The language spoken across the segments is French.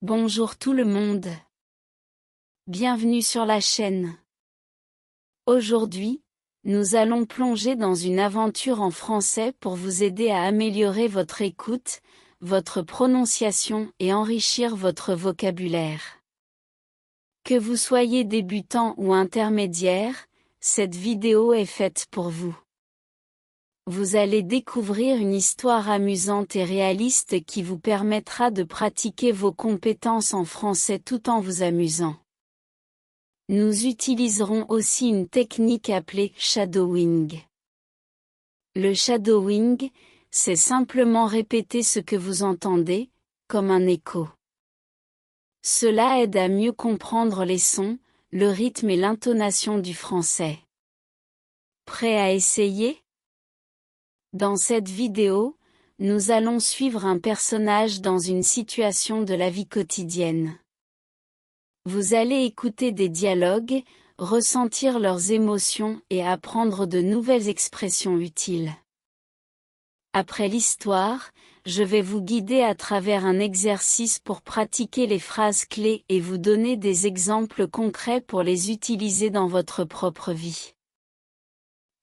Bonjour tout le monde. Bienvenue sur la chaîne. Aujourd'hui, nous allons plonger dans une aventure en français pour vous aider à améliorer votre écoute, votre prononciation et enrichir votre vocabulaire. Que vous soyez débutant ou intermédiaire, cette vidéo est faite pour vous. Vous allez découvrir une histoire amusante et réaliste qui vous permettra de pratiquer vos compétences en français tout en vous amusant. Nous utiliserons aussi une technique appelée shadowing. Le shadowing, c'est simplement répéter ce que vous entendez, comme un écho. Cela aide à mieux comprendre les sons, le rythme et l'intonation du français. Prêt à essayer ? Dans cette vidéo, nous allons suivre un personnage dans une situation de la vie quotidienne. Vous allez écouter des dialogues, ressentir leurs émotions et apprendre de nouvelles expressions utiles. Après l'histoire, je vais vous guider à travers un exercice pour pratiquer les phrases clés et vous donner des exemples concrets pour les utiliser dans votre propre vie.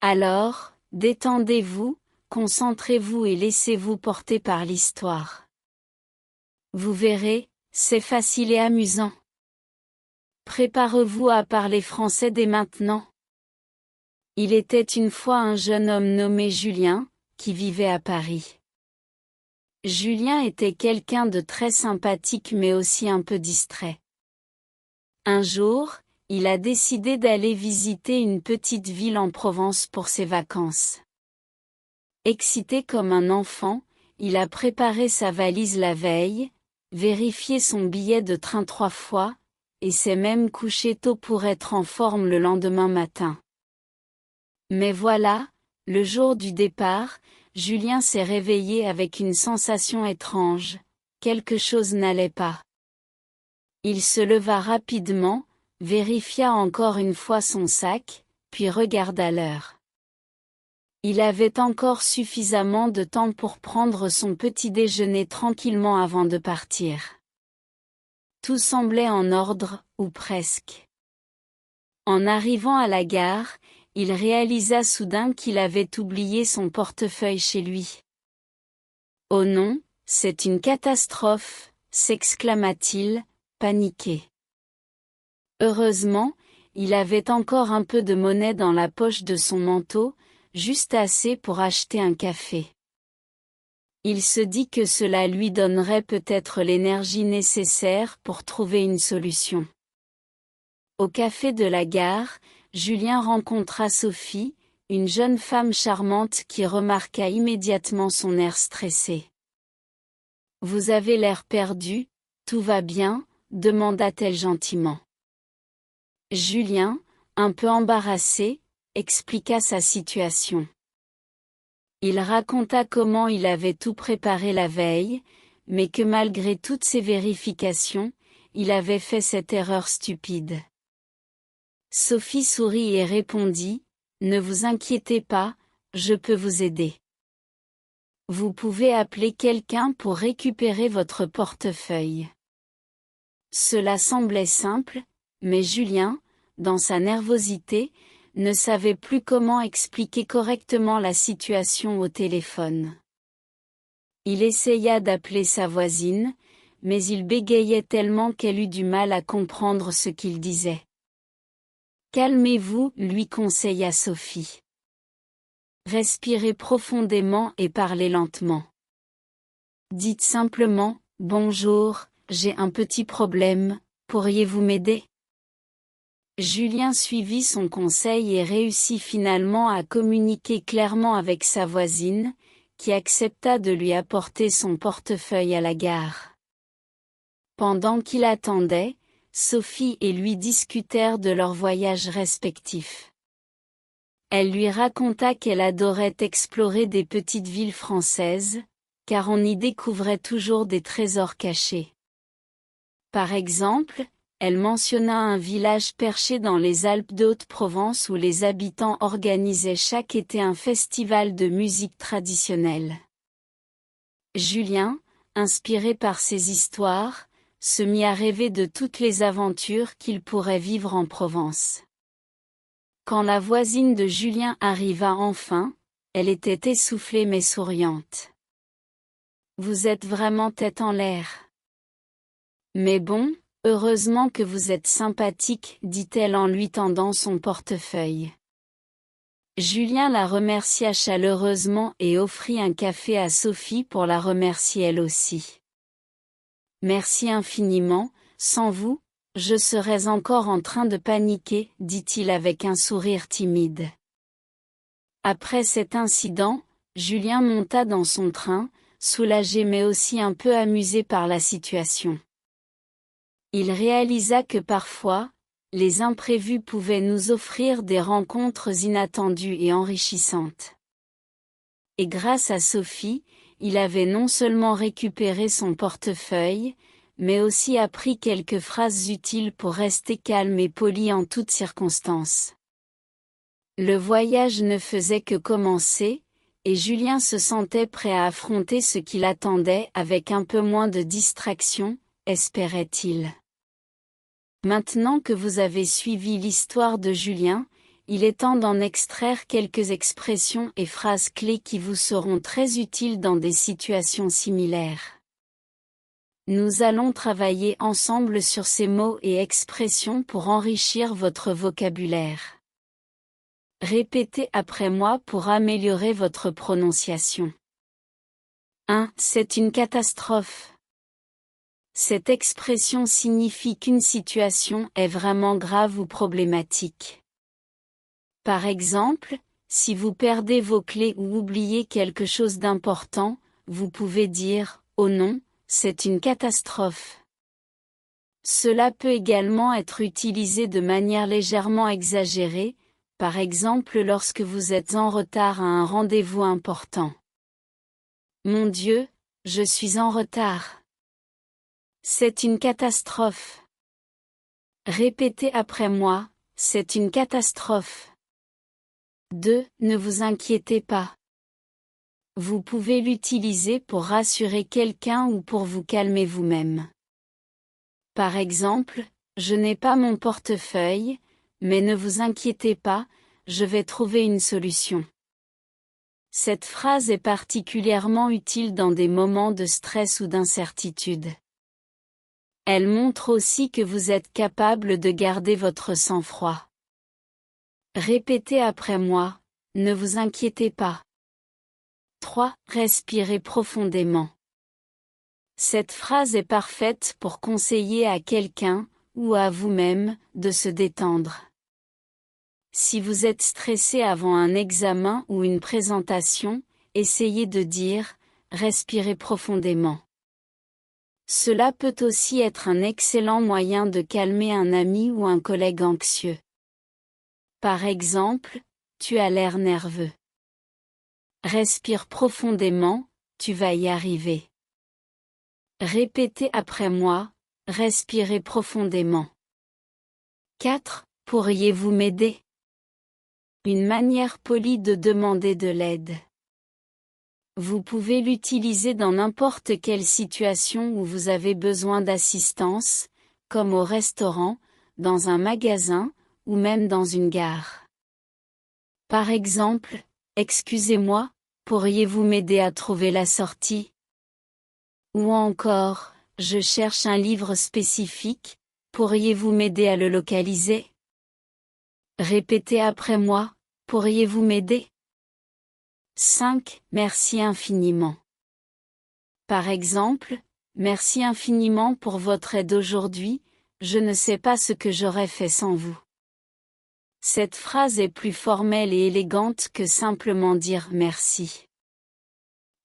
Alors, détendez-vous, concentrez-vous et laissez-vous porter par l'histoire. Vous verrez, c'est facile et amusant. Préparez-vous à parler français dès maintenant. Il était une fois un jeune homme nommé Julien, qui vivait à Paris. Julien était quelqu'un de très sympathique mais aussi un peu distrait. Un jour, il a décidé d'aller visiter une petite ville en Provence pour ses vacances. Excité comme un enfant, il a préparé sa valise la veille, vérifié son billet de train 3 fois, et s'est même couché tôt pour être en forme le lendemain matin. Mais voilà, le jour du départ, Julien s'est réveillé avec une sensation étrange, quelque chose n'allait pas. Il se leva rapidement, vérifia encore une fois son sac, puis regarda l'heure. Il avait encore suffisamment de temps pour prendre son petit déjeuner tranquillement avant de partir. Tout semblait en ordre, ou presque. En arrivant à la gare, il réalisa soudain qu'il avait oublié son portefeuille chez lui. « Oh non, c'est une catastrophe !» s'exclama-t-il, paniqué. Heureusement, il avait encore un peu de monnaie dans la poche de son manteau, juste assez pour acheter un café. Il se dit que cela lui donnerait peut-être l'énergie nécessaire pour trouver une solution. Au café de la gare, Julien rencontra Sophie, une jeune femme charmante qui remarqua immédiatement son air stressé. « Vous avez l'air perdu, tout va bien ?» demanda-t-elle gentiment. Julien, un peu embarrassé, expliqua sa situation. Il raconta comment il avait tout préparé la veille, mais que malgré toutes ses vérifications, il avait fait cette erreur stupide. Sophie sourit et répondit, « Ne vous inquiétez pas, je peux vous aider. Vous pouvez appeler quelqu'un pour récupérer votre portefeuille. » Cela semblait simple, mais Julien, dans sa nervosité, ne savait plus comment expliquer correctement la situation au téléphone. Il essaya d'appeler sa voisine, mais il bégayait tellement qu'elle eut du mal à comprendre ce qu'il disait. « Calmez-vous, lui conseilla Sophie. Respirez profondément et parlez lentement. Dites simplement, « Bonjour, j'ai un petit problème, pourriez-vous m'aider ?» Julien suivit son conseil et réussit finalement à communiquer clairement avec sa voisine, qui accepta de lui apporter son portefeuille à la gare. Pendant qu'il attendait, Sophie et lui discutèrent de leurs voyages respectifs. Elle lui raconta qu'elle adorait explorer des petites villes françaises, car on y découvrait toujours des trésors cachés. Par exemple, elle mentionna un village perché dans les Alpes de Haute-Provence où les habitants organisaient chaque été un festival de musique traditionnelle. Julien, inspiré par ces histoires, se mit à rêver de toutes les aventures qu'il pourrait vivre en Provence. Quand la voisine de Julien arriva enfin, elle était essoufflée mais souriante. « Vous êtes vraiment tête en l'air. Mais bon, heureusement que vous êtes sympathique, dit-elle en lui tendant son portefeuille. » Julien la remercia chaleureusement et offrit un café à Sophie pour la remercier elle aussi. « Merci infiniment, sans vous, je serais encore en train de paniquer, dit-il avec un sourire timide. Après cet incident, Julien monta dans son train, soulagé mais aussi un peu amusé par la situation. Il réalisa que parfois, les imprévus pouvaient nous offrir des rencontres inattendues et enrichissantes. Et grâce à Sophie, il avait non seulement récupéré son portefeuille, mais aussi appris quelques phrases utiles pour rester calme et poli en toutes circonstances. Le voyage ne faisait que commencer, et Julien se sentait prêt à affronter ce qui l'attendait avec un peu moins de distraction, espérait-il. Maintenant que vous avez suivi l'histoire de Julien, il est temps d'en extraire quelques expressions et phrases clés qui vous seront très utiles dans des situations similaires. Nous allons travailler ensemble sur ces mots et expressions pour enrichir votre vocabulaire. Répétez après moi pour améliorer votre prononciation. 1. C'est une catastrophe. Cette expression signifie qu'une situation est vraiment grave ou problématique. Par exemple, si vous perdez vos clés ou oubliez quelque chose d'important, vous pouvez dire « Oh non, c'est une catastrophe ». Cela peut également être utilisé de manière légèrement exagérée, par exemple lorsque vous êtes en retard à un rendez-vous important. Mon Dieu, je suis en retard. C'est une catastrophe. Répétez après moi, c'est une catastrophe. 2. Ne vous inquiétez pas. Vous pouvez l'utiliser pour rassurer quelqu'un ou pour vous calmer vous-même. Par exemple, je n'ai pas mon portefeuille, mais ne vous inquiétez pas, je vais trouver une solution. Cette phrase est particulièrement utile dans des moments de stress ou d'incertitude. Elle montre aussi que vous êtes capable de garder votre sang-froid. Répétez après moi, ne vous inquiétez pas. 3. Respirez profondément. Cette phrase est parfaite pour conseiller à quelqu'un, ou à vous-même, de se détendre. Si vous êtes stressé avant un examen ou une présentation, essayez de dire « Respirez profondément ». Cela peut aussi être un excellent moyen de calmer un ami ou un collègue anxieux. Par exemple, tu as l'air nerveux. Respire profondément, tu vas y arriver. Répétez après moi, respirez profondément. 4. Pourriez-vous m'aider? Une manière polie de demander de l'aide. Vous pouvez l'utiliser dans n'importe quelle situation où vous avez besoin d'assistance, comme au restaurant, dans un magasin, ou même dans une gare. Par exemple, excusez-moi, pourriez-vous m'aider à trouver la sortie? Ou encore, je cherche un livre spécifique, pourriez-vous m'aider à le localiser? Répétez après moi, pourriez-vous m'aider? 5. Merci infiniment. Par exemple, merci infiniment pour votre aide aujourd'hui, je ne sais pas ce que j'aurais fait sans vous. Cette phrase est plus formelle et élégante que simplement dire merci.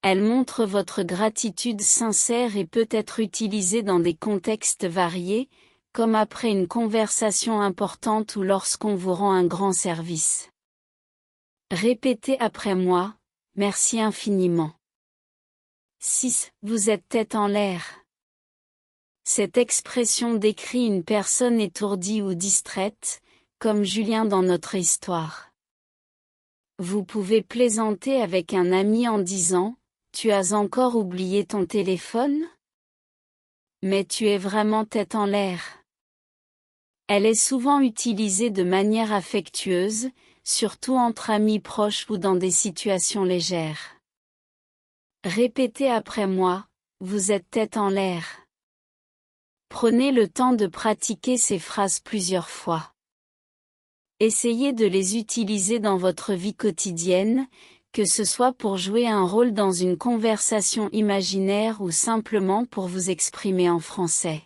Elle montre votre gratitude sincère et peut être utilisée dans des contextes variés, comme après une conversation importante ou lorsqu'on vous rend un grand service. Répétez après moi, merci infiniment. 6. Vous êtes tête en l'air. Cette expression décrit une personne étourdie ou distraite, comme Julien dans notre histoire. Vous pouvez plaisanter avec un ami en disant « Tu as encore oublié ton téléphone ?» Mais tu es vraiment tête en l'air. Elle est souvent utilisée de manière affectueuse, surtout entre amis proches ou dans des situations légères. Répétez après moi, vous êtes tête en l'air. Prenez le temps de pratiquer ces phrases plusieurs fois. Essayez de les utiliser dans votre vie quotidienne, que ce soit pour jouer un rôle dans une conversation imaginaire ou simplement pour vous exprimer en français.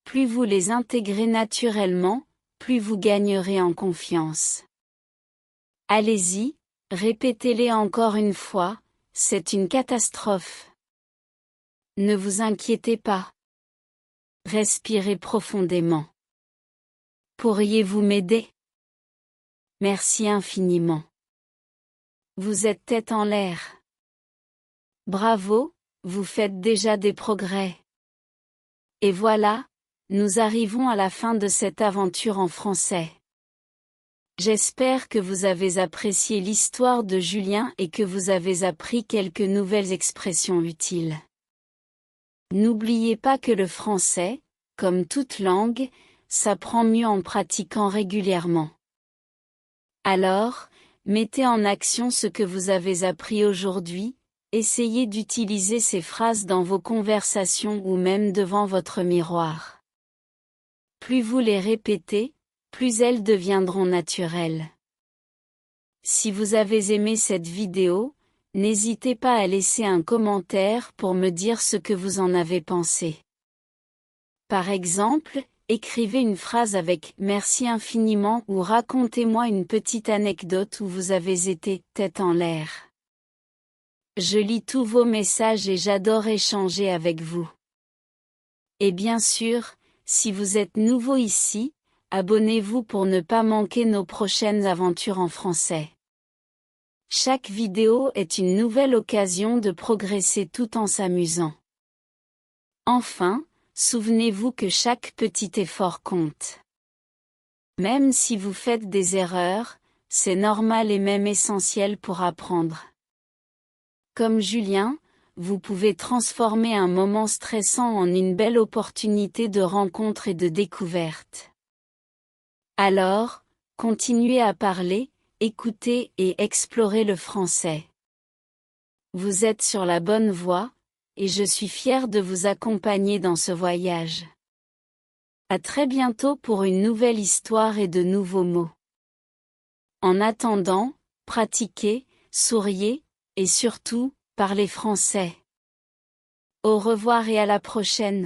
Plus vous les intégrez naturellement, plus vous gagnerez en confiance. Allez-y, répétez-les encore une fois, c'est une catastrophe. Ne vous inquiétez pas. Respirez profondément. Pourriez-vous m'aider? Merci infiniment. Vous êtes tête en l'air. Bravo, vous faites déjà des progrès. Et voilà, nous arrivons à la fin de cette aventure en français. J'espère que vous avez apprécié l'histoire de Julien et que vous avez appris quelques nouvelles expressions utiles. N'oubliez pas que le français, comme toute langue, s'apprend mieux en pratiquant régulièrement. Alors, mettez en action ce que vous avez appris aujourd'hui, essayez d'utiliser ces phrases dans vos conversations ou même devant votre miroir. Plus vous les répétez, plus elles deviendront naturelles. Si vous avez aimé cette vidéo, n'hésitez pas à laisser un commentaire pour me dire ce que vous en avez pensé. Par exemple, écrivez une phrase avec « Merci infiniment » ou racontez-moi une petite anecdote où vous avez été « tête en l'air ». Je lis tous vos messages et j'adore échanger avec vous. Et bien sûr, si vous êtes nouveau ici, abonnez-vous pour ne pas manquer nos prochaines aventures en français. Chaque vidéo est une nouvelle occasion de progresser tout en s'amusant. Enfin, souvenez-vous que chaque petit effort compte. Même si vous faites des erreurs, c'est normal et même essentiel pour apprendre. Comme Julien, vous pouvez transformer un moment stressant en une belle opportunité de rencontre et de découverte. Alors, continuez à parler, écouter et explorer le français. Vous êtes sur la bonne voie, et je suis fière de vous accompagner dans ce voyage. À très bientôt pour une nouvelle histoire et de nouveaux mots. En attendant, pratiquez, souriez, et surtout, parlez français. Au revoir et à la prochaine.